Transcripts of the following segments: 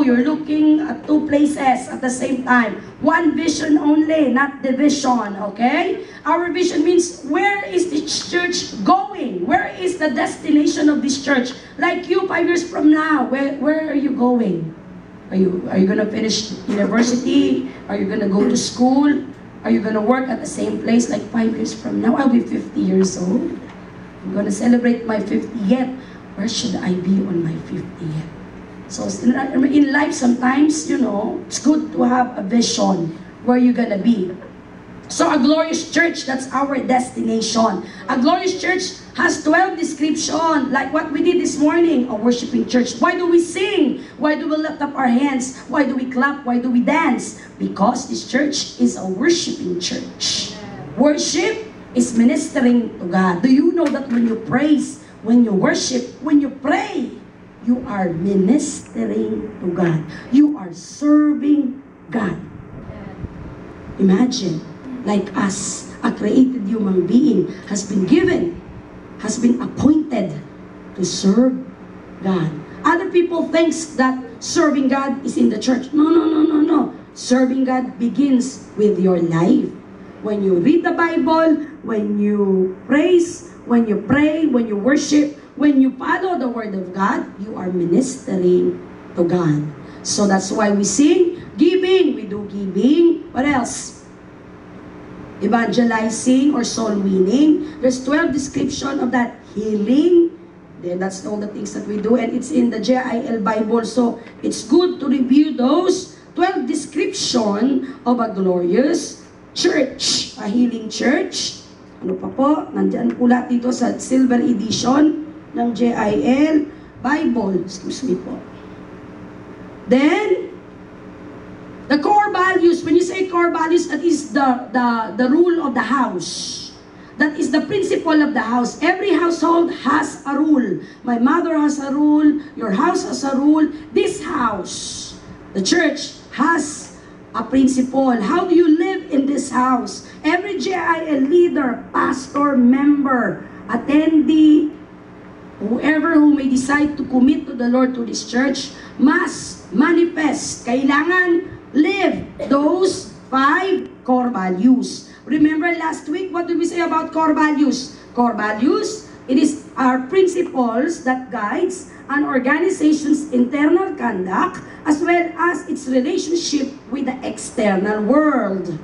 you're looking at two places at the same time. One vision only, not division, okay? Our vision means, where is the church going? Where is the destination of this church? Like you, 5 years from now, where are you going? Are you gonna finish university? Are you gonna go to school? Are you gonna work at the same place like 5 years from now? I'll be 50 years old. I'm gonna celebrate my 50th. Where should I be on my 50th? So in life, sometimes, you know, it's good to have a vision where you're gonna be. So a glorious church, that's our destination. A glorious church has 12 descriptions, like what we did this morning, a worshiping church. Why do we sing? Why do we lift up our hands? Why do we clap? Why do we dance? Because this church is a worshiping church. Worship is ministering to God. Do you know that when you praise, when you worship, when you pray, you are ministering to God. You are serving God. Imagine, like us, a created human being has been given, has been appointed to serve God. Other people think that serving God is in the church. No, no, no, no, no. Serving God begins with your life. When you read the Bible, when you praise, when you pray, when you worship, when you follow the Word of God, you are ministering to God. So that's why we sing, giving, we do giving. What else? Evangelizing or soul winning. There's 12 description of that. Healing. Then that's all the things that we do. And it's in the JIL Bible. So it's good to review those 12 description of a glorious church. A healing church. Ano pa po? Nandyan po lahat dito sa silver edition ng JIL Bible. Excuse me po. Then, the core values. When you say core values, that is the rule of the house. That is the principle of the house. Every household has a rule. My mother has a rule. Your house has a rule. This house, the church, has a principle. How do you live in this house? Every JIL leader, pastor, member, attendee, whoever who may decide to commit to the Lord, to this church, must manifest, kailangan live those 5 core values. Remember last week, what did we say about core values? Core values, it is our principles that guides an organization's internal conduct as well as its relationship with the external world.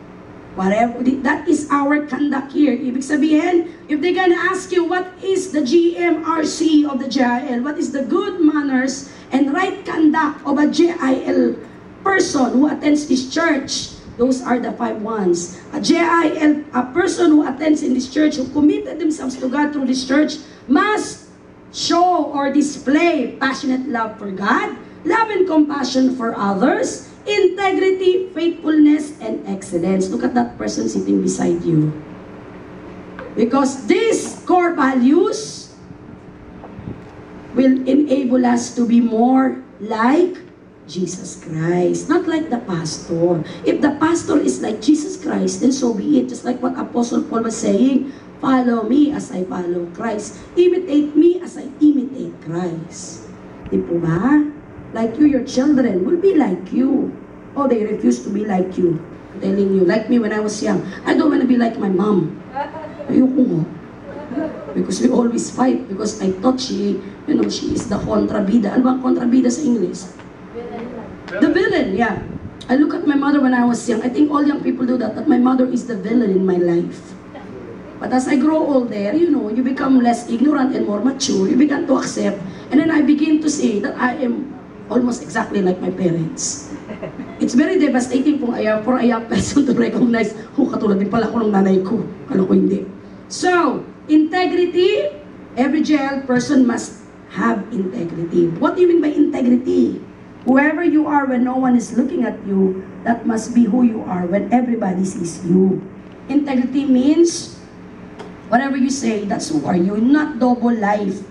Whatever, that is our conduct here. Ibig sabihin, if they're gonna ask you, what is the GMRC of the JIL? What is the good manners and right conduct of a JIL person who attends this church? Those are the 5 ones. A JIL, a person who attends in this church, who committed themselves to God through this church, must show or display passionate love for God, love and compassion for others, integrity, faithfulness, and excellence. Look at that person sitting beside you. Because these core values will enable us to be more like Jesus Christ. Not like the pastor. If the pastor is like Jesus Christ, then so be it. Just like what Apostle Paul was saying, follow me as I follow Christ. Imitate me as I imitate Christ. Di po ba? Like you, your children will be like you. Oh, they refuse to be like you. I'm telling you, like me when I was young. I don't want to be like my mom. Ayoko mo. Because we always fight. Because I thought she, you know, she is the kontrabida. Ano bang kontrabida sa English? The villain, yeah. I look at my mother when I was young. I think all young people do that. That my mother is the villain in my life. But as I grow older, you know, you become less ignorant and more mature. You begin to accept. And then I begin to say that I am almost exactly like my parents. It's very devastating for a young person to recognize, katulad din pala ako ng nanay ko. Alam ko hindi. So, integrity, every JIL person must have integrity. What do you mean by integrity? Whoever you are when no one is looking at you, that must be who you are when everybody sees you. Integrity means, whatever you say, that's who are you. Not double life.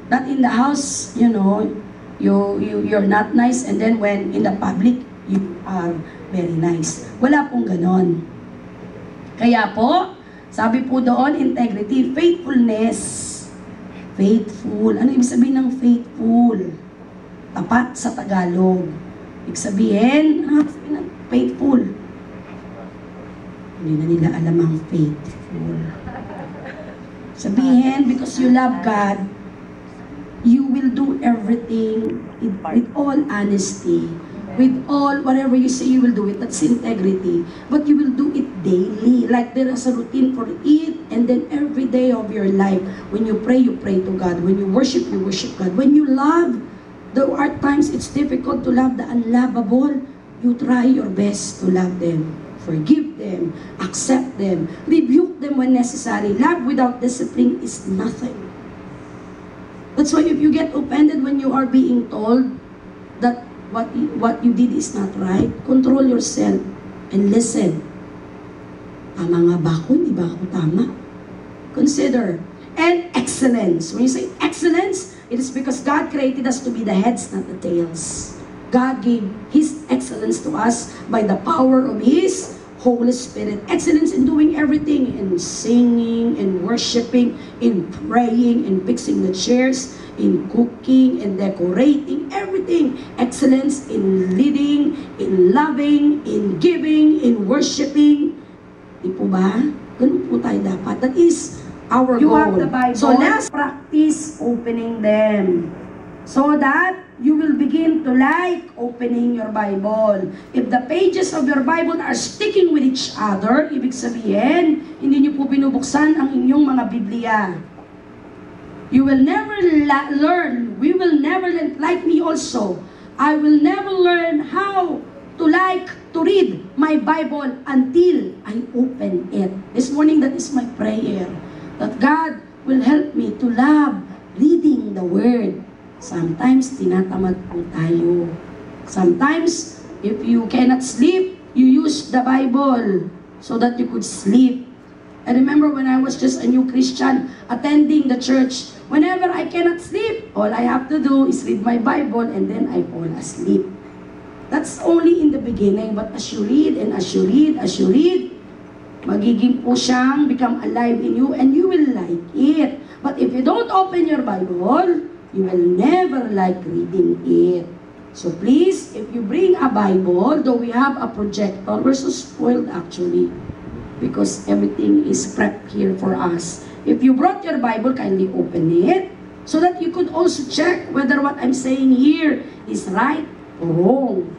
Not in the house, you know, you're not nice, and then when in the public, you are very nice. Wala pong ganon. Kaya po, sabi po doon, integrity, faithfulness. Faithful. Ano ibig sabihin ng faithful? Tapat sa Tagalog. Ibig sabihin, faithful. Hindi na nila alam ang faithful. Sabihin, because you love God, you will do everything with all honesty. With all, whatever you say, you will do it. That's integrity. But you will do it daily. Like there is a routine for it. And then every day of your life, when you pray to God. When you worship God. When you love, there are times it's difficult to love the unlovable. You try your best to love them. Forgive them. Accept them. Rebuke them when necessary. Love without discipline is nothing. That's why if you get offended when you are being told that what you did is not right, control yourself and listen. Tama nga ba ako? Hindi ba ako tama? Consider. And excellence. When you say excellence, it is because God created us to be the heads, not the tails. God gave His excellence to us by the power of His Holy Spirit. Excellence in doing everything, in singing, in worshiping, in praying, in fixing the chairs, in cooking, in decorating, everything. Excellence in leading, in loving, in giving, in worshiping. Di po ba? Ganun po tayo dapat. That is our goal. You have the Bible. So let's practice opening them. So that you will begin to like opening your Bible. If the pages of your Bible are sticking with each other, ibig sabihin, hindi niyo po binubuksan ang inyong mga Biblia. You will never learn. We will never learn. Like me also. I will never learn how to like to read my Bible until I open it. This morning, that is my prayer. That God will help me to love reading the Word. Sometimes, tinatamad po tayo. Sometimes, if you cannot sleep, you use the Bible so that you could sleep. I remember when I was just a new Christian attending the church, whenever I cannot sleep, all I have to do is read my Bible and then I fall asleep. That's only in the beginning, but as you read and as you read, magiging po siyang become alive in you and you will like it. But if you don't open your Bible, you will never like reading it. So please, if you bring a Bible, though we have a projector, we're so spoiled actually, because everything is prepped here for us. If you brought your Bible, kindly open it, so that you could also check whether what I'm saying here is right or wrong.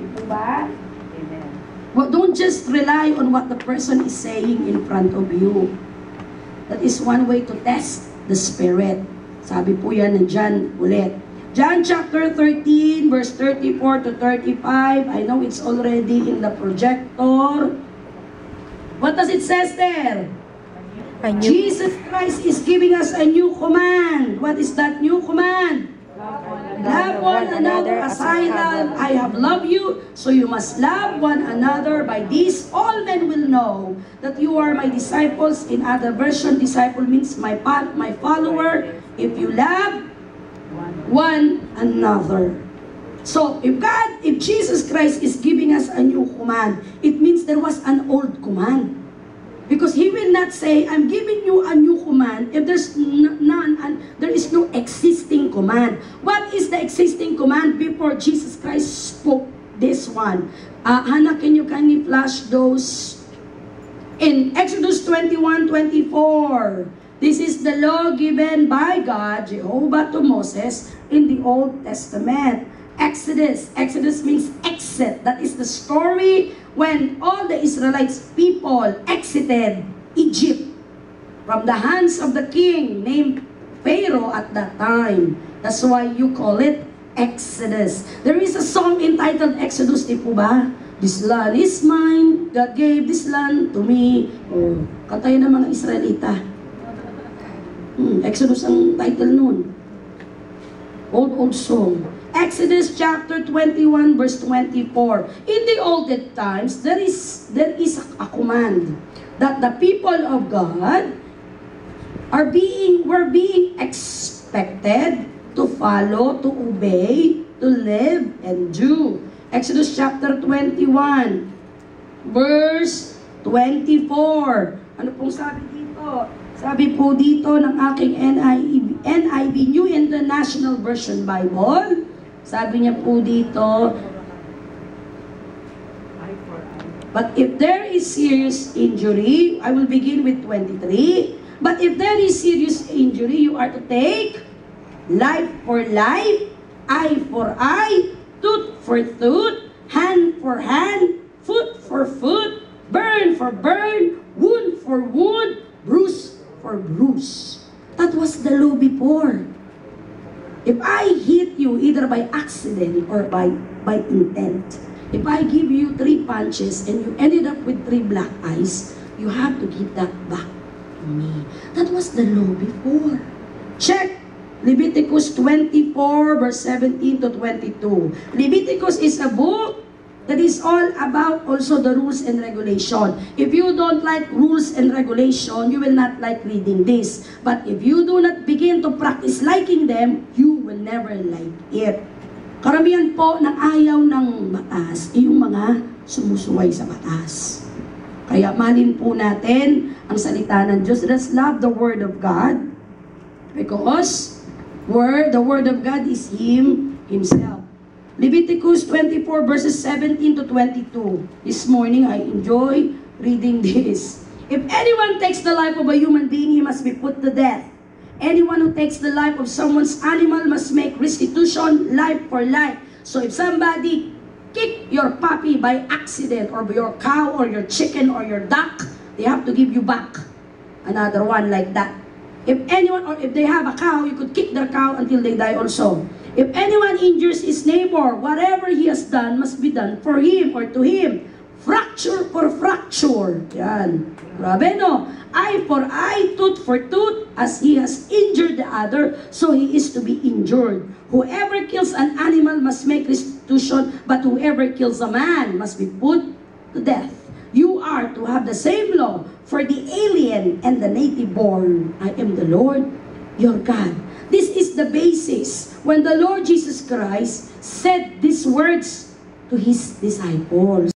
Ito ba? Amen. Well, don't just rely on what the person is saying in front of you. That is one way to test the Spirit. Sabi po yan ng John ulit. John chapter 13, verse 34 to 35. I know it's already in the projector. What does it says there? Jesus Christ is giving us a new command. What is that new command? Love one another as I have loved you, so you must love one another. By this, all men will know that you are my disciples. In other version, disciple means my follower. If you love one another. So, if Jesus Christ is giving us a new command, it means there was an old command. Because He will not say, I'm giving you a new command if there's none, and there is no existing command. What is the existing command before Jesus Christ spoke this one? Hannah, can you kindly flash those? In Exodus 21:24, this is the law given by God, Jehovah, to Moses in the Old Testament. Exodus means exit. That is the story when all the Israelites people exited Egypt from the hands of the king named Pharaoh at that time. That's why you call it Exodus. There is a song entitled Exodus, di po ba? This land is mine, God gave this land to me. Oh, katayo ng mga Israelita. Exodus ang title nun. Old song. Exodus chapter 21 verse 24. In the olden times, there is a command that the people of God were being expected to follow, to obey, to live and do. Exodus chapter 21 verse 24. Ano pong sabi dito? Sabi po dito ng aking NIV New International Version Bible. Sabi niya po dito, But if there is serious injury, I will begin with 23. But if there is serious injury, you are to take life for life, eye for eye, tooth for tooth, hand for hand, foot for foot, burn for burn, wound for wound, bruise for bruise. That was the law before. If I hit you either by accident or by intent, if I give you 3 punches and you ended up with 3 black eyes, you have to give that back to me. That was the law before. Check Leviticus 24 verse 17 to 22. Leviticus is a book that is all about also the rules and regulation. If you don't like rules and regulation, you will not like reading this. But if you do not begin to practice liking them, you will never like it. Karamihan po ng ayaw ng batas, yung mga sumusuway sa batas. Kaya malin po natin ang salita ng Diyos. Let's love the Word of God because the Word of God is Himself. Leviticus 24 verses 17 to 22. This morning, I enjoy reading this. If anyone takes the life of a human being, he must be put to death. Anyone who takes the life of someone's animal must make restitution, life for life. So if somebody kick your puppy by accident, or your cow, or your chicken, or your duck, they have to give you back another one like that. If anyone, or if they have a cow, you could kick their cow until they die also. If anyone injures his neighbor, whatever he has done must be done for him or to him. Fracture for fracture. Yan. Grabe, no? Eye for eye, tooth for tooth, as he has injured the other, so he is to be injured. Whoever kills an animal must make restitution, but whoever kills a man must be put to death. You are to have the same law for the alien and the native born. I am the Lord, your God. This is the basis when the Lord Jesus Christ said these words to His disciples.